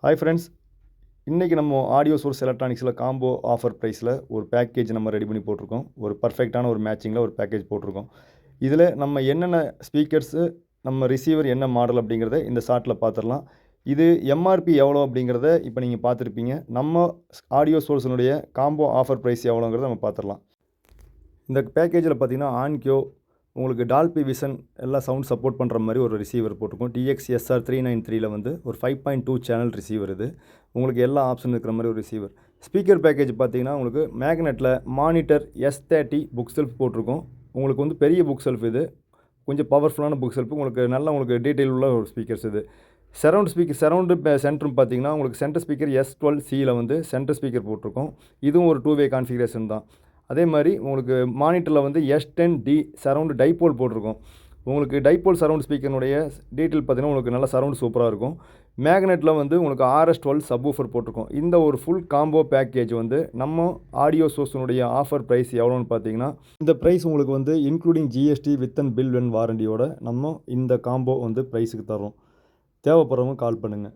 Hi friends, இன்றைக்கி நம்ம audio source எலக்ட்ரானிக்ஸில் combo offer ப்ரைஸில் ஒரு பேக்கேஜ் நம்ம ரெடி பண்ணி போட்டிருக்கோம். ஒரு பர்ஃபெக்டான ஒரு மேட்சிங்கில் ஒரு பேக்கேஜ் போட்டிருக்கோம். இதில் நம்ம என்னென்ன ஸ்பீக்கர்ஸு, நம்ம ரிசீவர் என்ன மாடல் அப்படிங்கிறத இந்த ஷார்ட்டில் பார்த்துடலாம். இது எம்ஆர்பி எவ்வளோ அப்படிங்கிறத இப்போ நீங்கள் பார்த்துருப்பீங்க. நம்ம ஆடியோ சோர்ஸினுடைய காம்போ ஆஃபர் ப்ரைஸ் எவ்வளோங்கிறத நம்ம பார்த்துடலாம். இந்த பேக்கேஜில் பார்த்தீங்கன்னா ஆன்கியோ, உங்களுக்கு டால்பி விஷன் எல்லாம் சவுண்ட் சப்போர்ட் பண்ணுற மாதிரி ஒரு ரிசீவர் போட்டிருக்கோம். TXSR 393ல் வந்து ஒரு 5.2 சேனல் ரிசீவர். இது உங்களுக்கு எல்லா ஆப்ஷன் இருக்கிற மாதிரி ஒரு ரிசீவர். ஸ்பீக்கர் பேக்கேஜ் பார்த்தீங்கன்னா உங்களுக்கு மேக்னெட்டில் மானிட்டர் S30 புக் செல்ஃப் போட்டிருக்கோம். உங்களுக்கு வந்து பெரிய புக் செல்ஃப், இது கொஞ்சம் பவர்ஃபுல்லான புக் செல்ஃப். உங்களுக்கு டீட்டெயில் உள்ள ஒரு ஸ்பீக்கர்ஸ். இது சரவுண்டு சென்டரும் பார்த்தீங்கன்னா உங்களுக்கு சென்டர் ஸ்பீக்கர் S12Cயில் வந்து சென்டர் ஸ்பீக்கர் போட்டிருக்கோம். இதுவும் ஒரு 2-வே கான்ஃபிகரேஷன் தான். அதே மாதிரி உங்களுக்கு மானிட்டரில் வந்து S10D சரவுண்டு டைபோல் போட்டிருக்கோம். உங்களுக்கு டைபோல் சரவுண்ட் ஸ்பீக்கர்னுடைய டீட்டெயில் பார்த்தீங்கன்னா உங்களுக்கு நல்ல சரவுண்ட் சூப்பராக இருக்கும். மேக்னெட்டில் வந்து உங்களுக்கு RS12 சப்வூஃபர் போட்டிருக்கோம். இந்த ஒரு ஃபுல் காம்போ பேக்கேஜ் வந்து நம்ம ஆடியோ சோர்ஸினுடைய ஆஃபர் ப்ரைஸ் எவ்வளோன்னு பார்த்தீங்கன்னா, இந்த ப்ரைஸ் உங்களுக்கு வந்து including GST with and bill when வாரண்டியோட நம்ம இந்த காம்போ வந்து ப்ரைஸுக்கு தரோம். தேவைப்படுறவங்க கால் பண்ணுங்கள்.